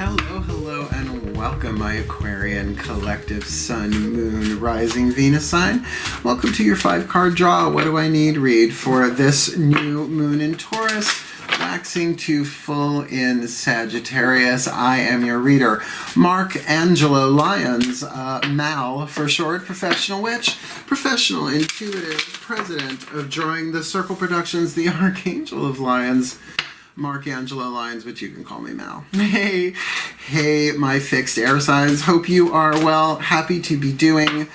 Hello, hello, and welcome, my Aquarian collective Sun, Moon, Rising, Venus sign. Welcome to your 5-card draw. What do I need read for this new moon in Taurus, waxing to full in Sagittarius? I am your reader, Angelo, Lyons, Mal for short, professional witch, professional intuitive, president of Drawing the Circle Productions, the Archangel of Lyons, Angelo Lyons, but you can call me Mal. Hey, my fixed air signs. Hope you are well. Happy to be doing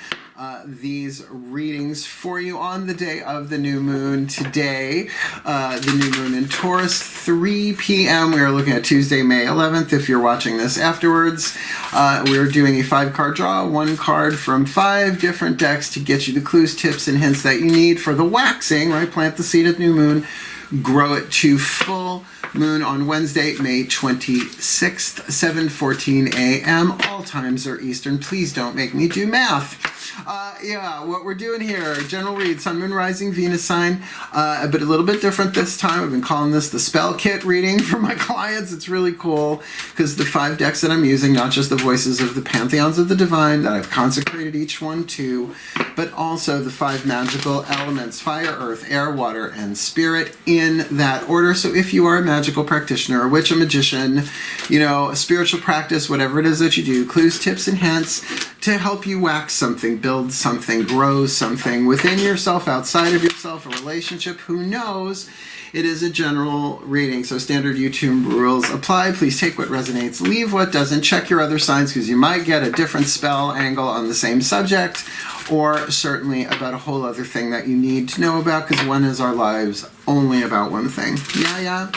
these readings for you on the day of the new moon. Today, the new moon in Taurus, 3 p.m. We are looking at Tuesday, May 11th. If you're watching this afterwards, we're doing a 5-card draw, 1 card from 5 different decks to get you the clues, tips, and hints that you need for the waxing, right? Plant the seed at new moon, grow it to full moon on Wednesday, May 26th, 7:14 a.m. All times are Eastern. Please don't make me do math. What we're doing here, general read, Sun, Moon, Rising, Venus sign, but a little bit different this time. I've been calling this the spell kit reading for my clients. It's really cool because the 5 decks that I'm using, not just the voices of the pantheons of the divine that I've consecrated each one to, but also the 5 magical elements, fire, earth, air, water, and spirit, in that order. So if you are a magical practitioner, a witch, a magician, a spiritual practice, whatever it is that you do, clues, tips, and hints to help you wax something, build something, grow something within yourself, outside of yourself, a relationship, who knows. It is a general reading, so standard YouTube rules apply. Please take what resonates, leave what doesn't. Check your other signs because you might get a different spell angle on the same subject, or certainly about a whole other thing that you need to know about, because when is our lives only about one thing? Yeah.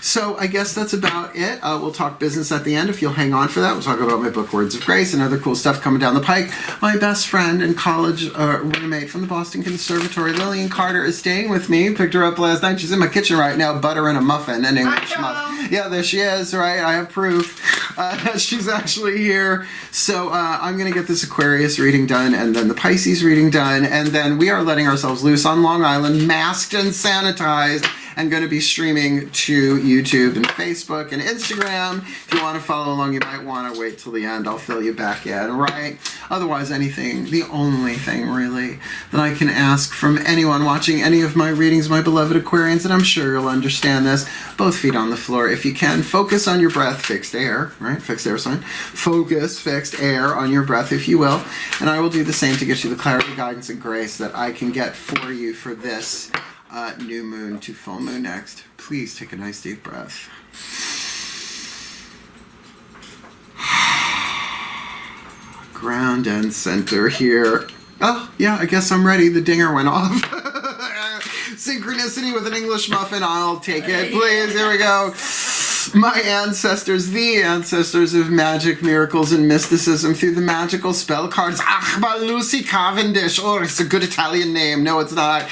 So I guess that's about it. We'll talk business at the end if you'll hang on for that. We'll talk about my book, Words of Grace, and other cool stuff coming down the pike. My best friend and college roommate from the Boston Conservatory, Lillian Carter, is staying with me. Picked her up last night. She's in my kitchen right now, buttering a muffin, an English muffin. Yeah, there she is, right? I have proof. She's actually here. So I'm going to get this Aquarius reading done, and then the Pisces reading done, and then we are letting ourselves loose on Long Island, masked and sanitized, and going to be streaming to YouTube and Facebook and Instagram. If you want to follow along, you might want to wait till the end. I'll fill you back in, right? Otherwise, the only thing really that I can ask from anyone watching any of my readings, my beloved Aquarians, and I'm sure you'll understand this, both feet on the floor if you can. Focus on your breath, fixed air, right? Fixed air sign. Focus, fixed air on your breath, if you will. And I will do the same to get you the clarity, guidance, and grace that I can get for you for this new moon to full moon next. Please take a nice deep breath. Ground and center here. Oh, yeah, I guess I'm ready. The dinger went off. Synchronicity with an English muffin. I'll take it, please. Here we go. My ancestors, the ancestors of magic, miracles, and mysticism through the magical spell cards. Lucy Cavendish. Oh, it's a good Italian name. No, it's not.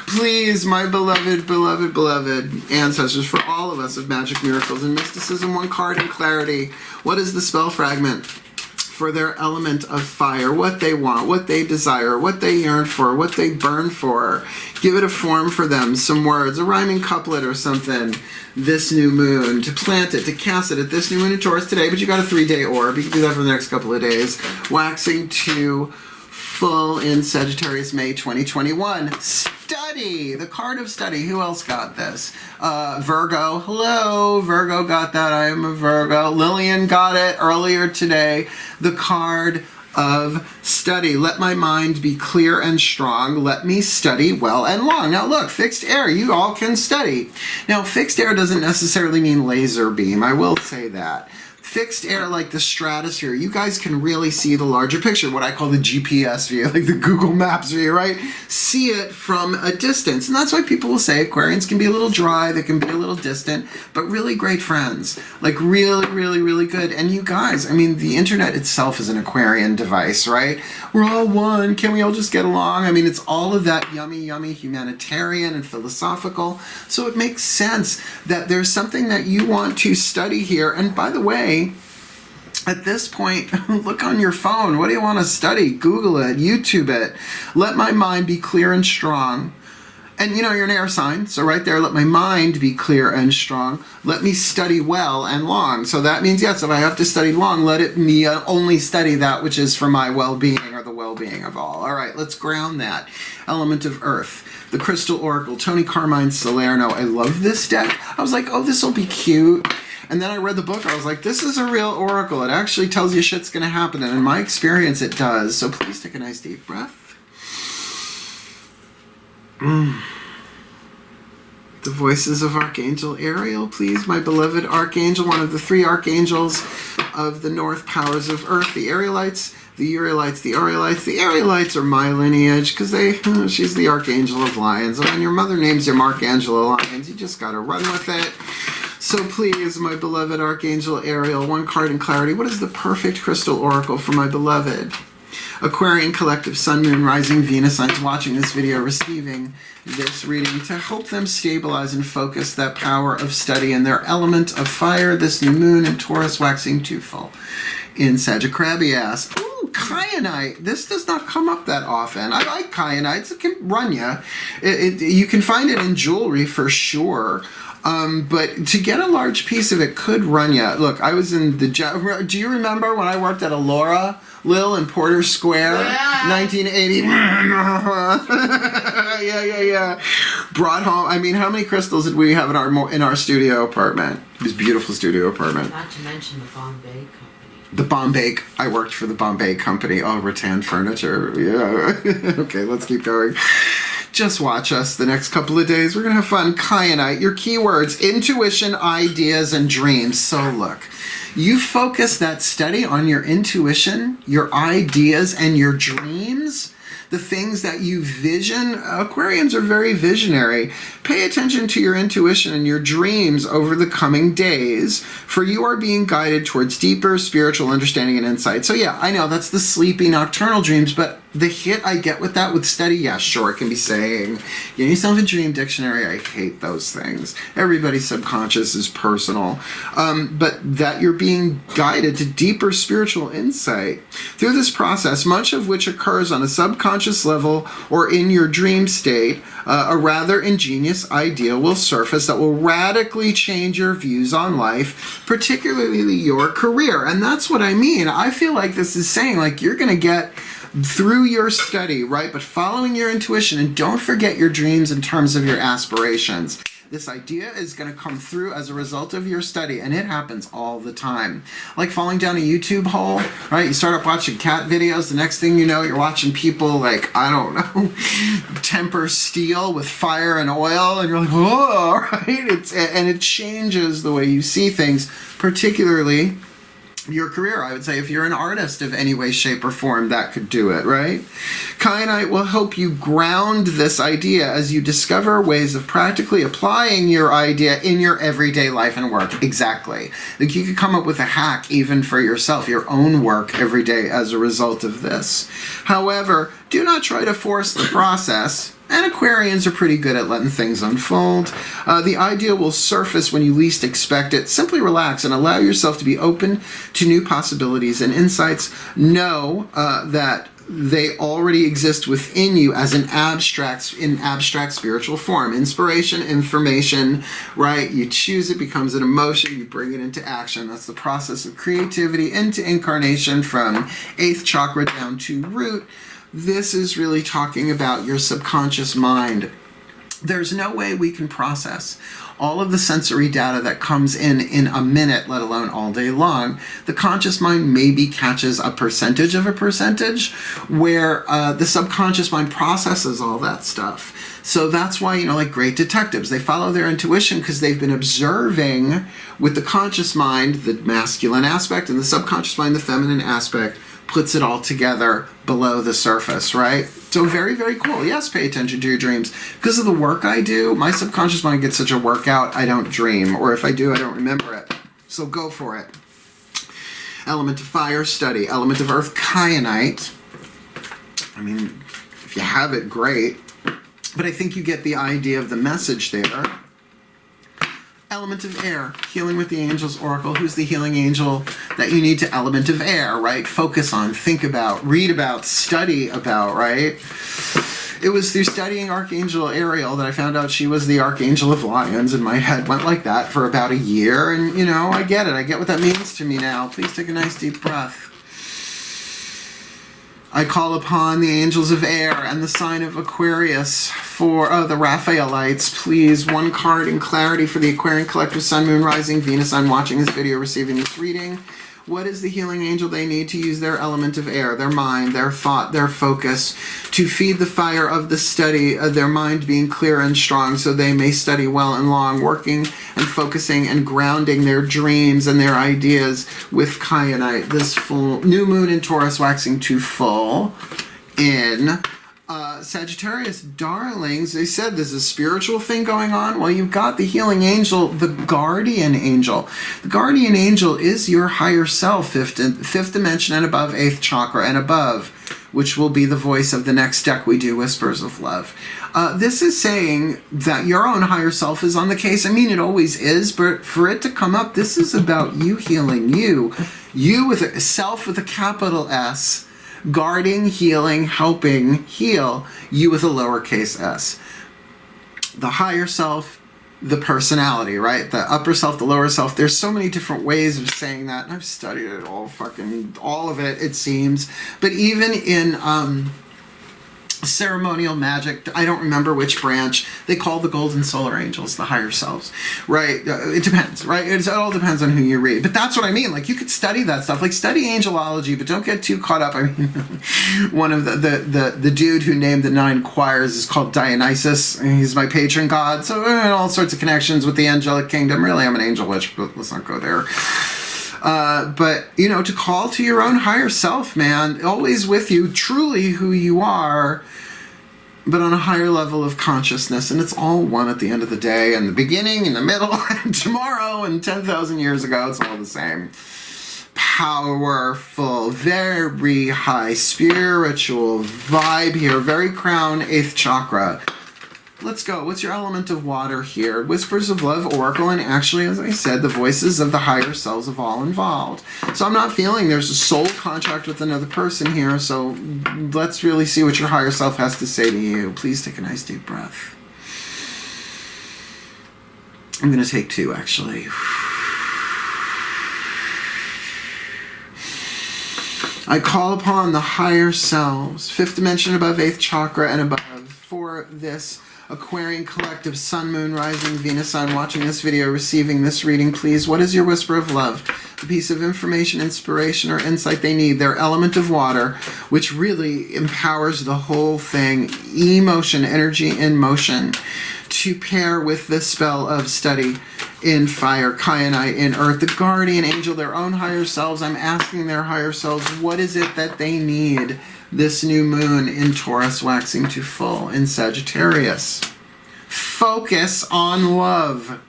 Please, my beloved, beloved, beloved ancestors, for all of us of magic, miracles, and mysticism, 1 card in clarity. What is the spell fragment for their element of fire? What they want, what they desire, what they yearn for, what they burn for. Give it a form for them, some words, a rhyming couplet or something. This new moon, to plant it, to cast it at this new moon in Taurus today, but you got a 3-day orb. You can do that for the next couple of days. Waxing to full in Sagittarius, May 2021. Study, the card of study. Who else got this? Virgo. Hello, Virgo got that. I am a Virgo. Lillian got it earlier today. The card of study. Let my mind be clear and strong. Let me study well and long. Now look, fixed air, you all can study. Now fixed air doesn't necessarily mean laser beam. I will say that. Fixed air, like the stratosphere, you guys can really see the larger picture, what I call the GPS view, like the Google Maps view, right? See it from a distance. And that's why people will say Aquarians can be a little dry, they can be a little distant, but really great friends. Like really, really, really good. And you guys, the internet itself is an Aquarian device, right? We're all one. Can we all just get along? It's all of that yummy, yummy humanitarian and philosophical. So it makes sense that there's something that you want to study here. And by the way, at this point, look on your phone. What do you want to study? Google it, YouTube it. Let my mind be clear and strong. And you're an air sign, so right there, let my mind be clear and strong. Let me study well and long. So that means, yes, if I have to study long, let me only study that which is for my well-being or the well-being of all. All right, let's ground that. Element of Earth. The Crystal Oracle, Tony Carmine Salerno. I love this deck. I was like, oh, this will be cute. And then I read the book. I was like, this is a real oracle. It actually tells you shit's going to happen. And in my experience, it does. So please take a nice deep breath. The voices of Archangel Ariel, please, my beloved Archangel, one of the 3 archangels of the North powers of Earth, the Arielites, the Urielites, the Aurelites. The Arielites are my lineage because she's the Archangel of Lyons. And when your mother names you Angelo Lyons, you just got to run with it. So please, my beloved Archangel Ariel, 1 card in clarity. What is the perfect crystal oracle for my beloved Aquarian collective Sun, Moon, Rising, Venus signs watching this video, receiving this reading to help them stabilize and focus that power of study in their element of fire, this new moon in Taurus waxing too full in Sagittarius. Ooh, kyanite. This does not come up that often. I like kyanites. It can run you. You can find it in jewelry for sure. But to get a large piece of it could run you. Look, I was in the... Do you remember when I worked at Allura, Lil, in Porter Square? Yeah. 1980. Yeah. Brought home... I mean, how many crystals did we have in our studio apartment? This beautiful studio apartment. Not to mention the Bombay company. The Bombay... I worked for the Bombay company. Oh, rattan furniture. Yeah. Okay, let's keep going. Just watch us the next couple of days. We're going to have fun. Kyanite, your keywords, intuition, ideas, and dreams. So look, you focus that study on your intuition, your ideas, and your dreams, the things that you vision. Aquarians are very visionary. Pay attention to your intuition and your dreams over the coming days, for you are being guided towards deeper spiritual understanding and insight. So yeah, I know that's the sleepy nocturnal dreams, but the hit I get with that with study, yeah, sure, it can be saying, get yourself a dream dictionary. I hate those things. Everybody's subconscious is personal. But that you're being guided to deeper spiritual insight through this process, much of which occurs on a subconscious level or in your dream state. A rather ingenious idea will surface that will radically change your views on life, particularly your career. And that's what I mean. I feel like this is saying, like, you're going to get through your study, right? But following your intuition, and don't forget your dreams in terms of your aspirations. This idea is going to come through as a result of your study, and it happens all the time. Like falling down a YouTube hole, right? You start up watching cat videos, the next thing you know, you're watching people, like, I don't know, temper steel with fire and oil, and you're like, oh, right? And it changes the way you see things, particularly your career. I would say if you're an artist of any way, shape, or form, that could do it, right? Kyanite will help you ground this idea as you discover ways of practically applying your idea in your everyday life and work. Exactly. Like you could come up with a hack even for yourself, your own work every day as a result of this. However, do not try to force the process. And Aquarians are pretty good at letting things unfold. The idea will surface when you least expect it. Simply relax and allow yourself to be open to new possibilities and insights. Know that they already exist within you as an abstract spiritual form. Inspiration, information, right? You choose it, becomes an emotion, you bring it into action. That's the process of creativity into incarnation from 8th chakra down to root. This is really talking about your subconscious mind. There's no way we can process all of the sensory data that comes in a minute, let alone all day long. The conscious mind maybe catches a percentage of a percentage, where the subconscious mind processes all that stuff. So that's why, like great detectives, they follow their intuition because they've been observing with the conscious mind, the masculine aspect, and the subconscious mind, the feminine aspect, puts it all together below the surface, right? So very, very cool. Yes, pay attention to your dreams. Because of the work I do, my subconscious mind gets such a workout, I don't dream. Or if I do, I don't remember it. So go for it. Element of fire, study. Element of earth, kyanite. I mean, if you have it, great. But I think you get the idea of the message there. Element of air, healing with the angels oracle. Who's the healing angel that you need to element of air, right? Focus on, think about, read about, study about, right? It was through studying Archangel Ariel that I found out she was the Archangel of Lyons, and my head went like that for about a year. And, you know, I get it. I get what that means to me now. Please take a nice deep breath. I call upon the angels of air and the sign of Aquarius for the Raphaelites. Please, one card in clarity for the Aquarian Collective Sun, Moon, Rising, Venus. I'm watching this video, receiving this reading. What is the healing angel they need to use their element of air, their mind, their thought, their focus, to feed the fire of the study, their mind being clear and strong so they may study well and long, working and focusing and grounding their dreams and their ideas with kyanite. This full new moon in Taurus waxing to full in Sagittarius, darlings. They said there's a spiritual thing going on. Well, you've got the healing angel, the guardian angel. The guardian angel is your higher self, fifth dimension and above, 8th chakra and above, which will be the voice of the next deck we do, Whispers of Love. This is saying that your own higher self is on the case. I mean, it always is, but for it to come up, this is about you healing you. You with a self with a capital S, guarding, healing, helping, heal you with a lowercase s. The higher self, the personality, right? The upper self, the lower self. There's so many different ways of saying that, and I've studied it all of it, it seems. But even in ceremonial magic, I don't remember which branch, they call the golden solar angels the higher selves, right? It depends, right? It all depends on who you read. But that's what I mean. Like, you could study that stuff, like study angelology, but don't get too caught up. I mean, one of the dude who named the 9 choirs is called Dionysus, and he's my patron god. So all sorts of connections with the angelic kingdom. Really, I'm an angel witch, but let's not go there. But, you know, to call to your own higher self, man, always with you, truly who you are, but on a higher level of consciousness. And it's all one at the end of the day, and the beginning, and the middle, and tomorrow, and 10,000 years ago, it's all the same. Powerful, very high spiritual vibe here, very crown, 8th chakra. Let's go. What's your element of water here? Whispers of Love, Oracle, and actually, as I said, the voices of the higher selves of all involved. So I'm not feeling there's a soul contract with another person here, so let's really see what your higher self has to say to you. Please take a nice deep breath. I'm going to take 2, actually. I call upon the higher selves, 5th dimension above, 8th chakra and above, for this Aquarian Collective Sun, Moon, Rising, Venus sign watching this video, receiving this reading. Please, what is your whisper of love? The piece of information, inspiration, or insight they need. Their element of water, which really empowers the whole thing. Emotion, energy in motion, to pair with the spell of study in fire, kyanite in earth. The guardian angel, their own higher selves. I'm asking their higher selves, what is it that they need this new moon in Taurus waxing to full in Sagittarius? Focus on love.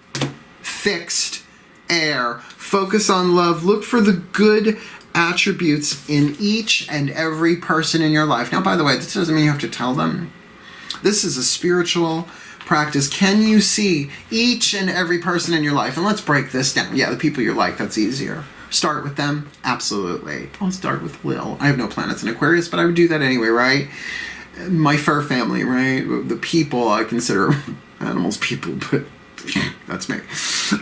Fixed air. Focus on love. Look for the good attributes in each and every person in your life. Now, by the way, this doesn't mean you have to tell them. This is a spiritual practice. Can you see each and every person in your life? And let's break this down. Yeah, the people you like, that's easier. Start with them? Absolutely. I'll start with Lil. I have no planets in Aquarius, but I would do that anyway, right? My fur family, right? The people, I consider animals people, but that's me.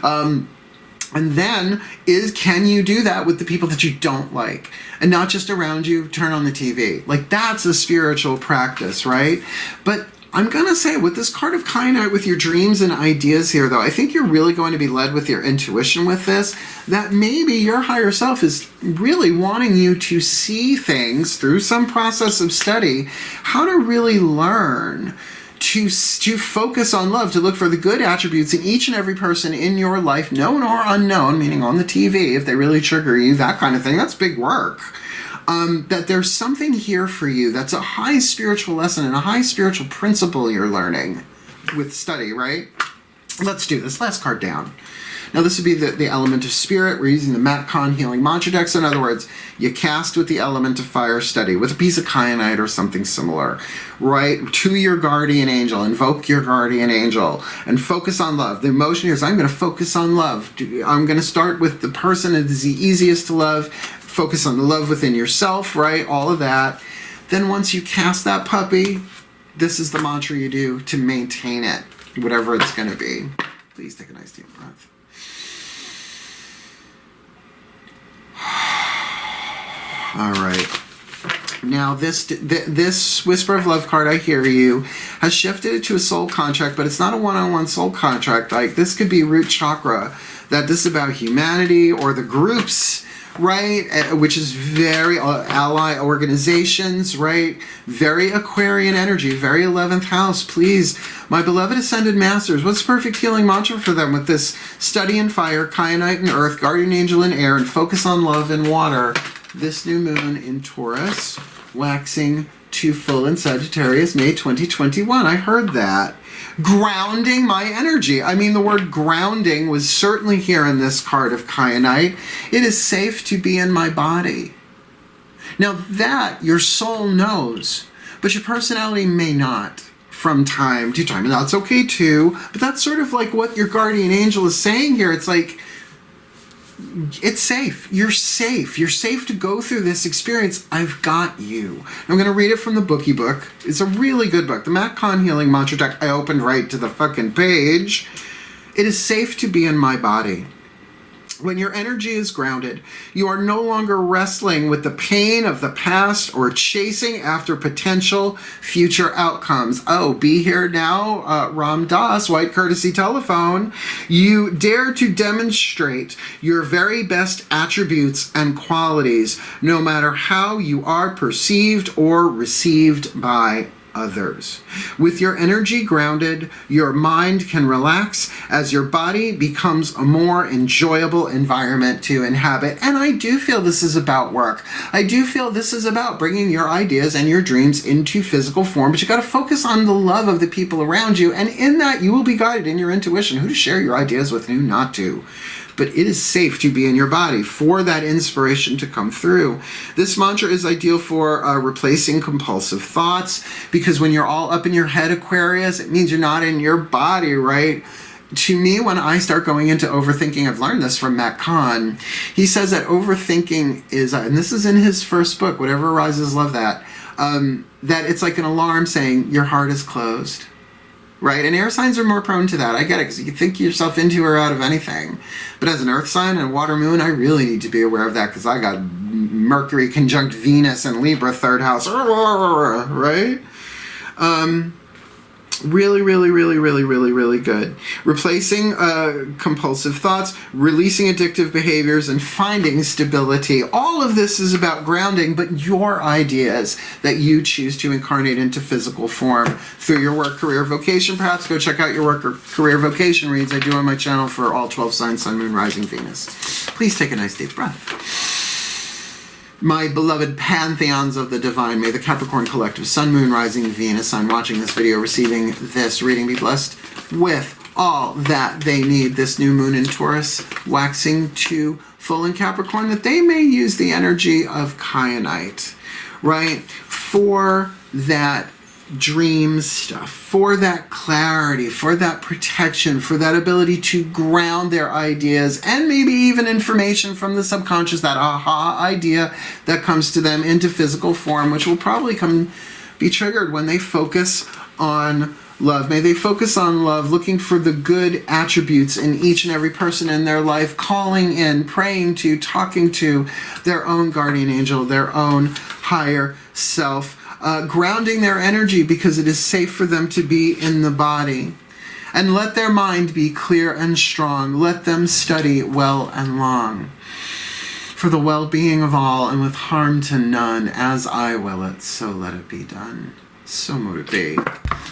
And then can you do that with the people that you don't like? And not just around you, turn on the TV. Like, that's a spiritual practice, right? But I'm going to say, with this card of kyanite, with your dreams and ideas here, though, I think you're really going to be led with your intuition with this, that maybe your higher self is really wanting you to see things through some process of study, how to really learn to focus on love, to look for the good attributes in each and every person in your life, known or unknown, meaning on the TV, if they really trigger you, that kind of thing. That's big work. That there's something here for you that's a high spiritual lesson and a high spiritual principle you're learning with study, right? Let's do this. Last card down. Now, this would be the element of spirit. We're using the Matcon Healing Mantra deck. So in other words, you cast with the element of fire, study with a piece of kyanite or something similar, right? To your guardian angel. Invoke your guardian angel and focus on love. The emotion here is, I'm going to focus on love. I'm going to start with the person that is the easiest to love. Focus on the love within yourself, right? All of that. Then once you cast that puppy, this is the mantra you do to maintain it, whatever it's going to be. Please take a nice deep breath. All right. Now, this Whisper of Love card, I hear you, has shifted it to a soul contract, but it's not a one-on-one soul contract. Like, this could be root chakra, that this is about humanity or the groups, right? Which is very ally organizations, right? Very Aquarian energy, very 11th house. Please, my beloved Ascended Masters, what's perfect healing mantra for them with this study in fire, kyanite in earth, guardian angel in air, and focus on love in water? This new moon in Taurus, waxing to full in Sagittarius, May 2021. I heard that. Grounding my energy. I mean, the word grounding was certainly here in this card of kyanite. It is safe to be in my body. Now that your soul knows, but your personality may not from time to time. And that's okay too, but that's sort of like what your guardian angel is saying here. It's like, it's safe. You're safe. You're safe to go through this experience. I've got you. I'm going to read it from the bookie book. It's a really good book. The Matt Kahn Healing Mantra Deck. I opened right to the fucking page. It is safe to be in my body. When your energy is grounded, you are no longer wrestling with the pain of the past or chasing after potential future outcomes. Oh, be here now, Ram Dass, White Courtesy Telephone. You dare to demonstrate your very best attributes and qualities, no matter how you are perceived or received by others. With your energy grounded, your mind can relax as your body becomes a more enjoyable environment to inhabit. And I do feel this is about work. I do feel this is about bringing your ideas and your dreams into physical form, but you got to focus on the love of the people around you. And in that, you will be guided in your intuition, who to share your ideas with and who not to. But it is safe to be in your body for that inspiration to come through. This mantra is ideal for replacing compulsive thoughts, because when you're all up in your head, Aquarius, it means you're not in your body, right? To me, when I start going into overthinking, I've learned this from Matt Kahn. He says that overthinking is, and this is in his first book, Whatever Arises, love that, that it's like an alarm saying your heart is closed. Right? And air signs are more prone to that. I get it, because you can think yourself into or out of anything. But as an earth sign and water moon, I really need to be aware of that, because I got Mercury conjunct Venus and Libra, third house. Right? Really, really, really, really, really, really good. Replacing compulsive thoughts, releasing addictive behaviors, and finding stability. All of this is about grounding, but your ideas that you choose to incarnate into physical form through your work, career, vocation. Perhaps go check out your work or career vocation reads I do on my channel for all 12 signs, Sun, Moon, Rising, Venus. Please take a nice deep breath. My beloved pantheons of the divine, may the Capricorn collective, Sun, Moon, Rising, Venus sign watching this video, receiving this reading, be blessed with all that they need. This new moon in Taurus, waxing to full in Capricorn, that they may use the energy of kyanite, right, for that dream stuff, for that clarity, for that protection, for that ability to ground their ideas, and maybe even information from the subconscious, that aha idea that comes to them into physical form, which will probably be triggered when they focus on love. May they focus on love, looking for the good attributes in each and every person in their life, calling in, praying to, talking to their own guardian angel, their own higher self, grounding their energy, because it is safe for them to be in the body. And let their mind be clear and strong. Let them study well and long, for the well-being of all, and with harm to none. As I will it, so let it be done. So mote it be.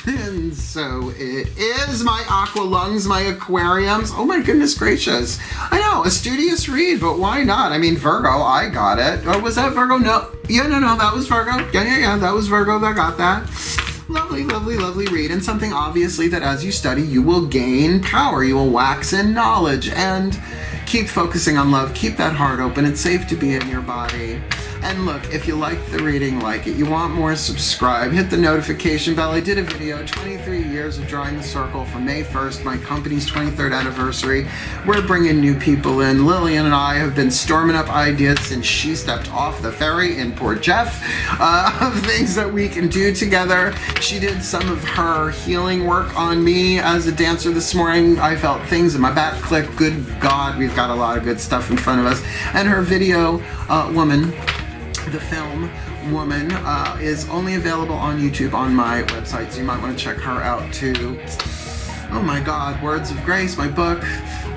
And so it is, my aqua lungs, my aquariums. Oh my goodness gracious. I know, a studious read, but why not? I mean, Virgo, I got it. Oh, was that Virgo? No. Yeah, no, that was Virgo. Yeah, that was Virgo that got that. Lovely, lovely, lovely read. And something obviously that as you study, you will gain power. You will wax in knowledge, and keep focusing on love. Keep that heart open. It's safe to be in your body. And look, if you like the reading, like it, you want more, subscribe, hit the notification bell. I did a video, 23 years of drawing the circle for May 1st, my company's 23rd anniversary. We're bringing new people in. Lillian and I have been storming up ideas since she stepped off the ferry in Port Jeff of things that we can do together. She did some of her healing work on me as a dancer this morning. I felt things in my back click. Good God, we've got a lot of good stuff in front of us. And her video, Woman, the film Woman, is only available on YouTube on my website, so you might want to check her out too. Oh my God, Words of Grace, my book,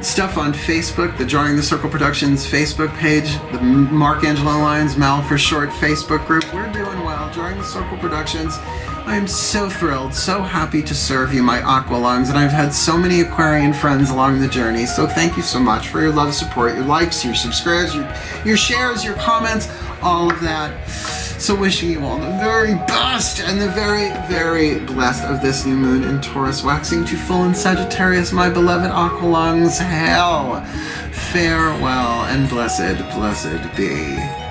stuff on Facebook, the Drawing the Circle Productions Facebook page, the Mark Angelo Lyons, Mal for short Facebook group. We're doing well. Drawing the Circle Productions. I am so thrilled, so happy to serve you, my aqua lungs, and I've had so many Aquarian friends along the journey, so thank you so much for your love, support, your likes, your subscribes, your shares, your comments, all of that. So wishing you all the very best and the very, very blessed of this new moon in Taurus, waxing to full in Sagittarius, my beloved aqua lungs. Hell, farewell and blessed, blessed be.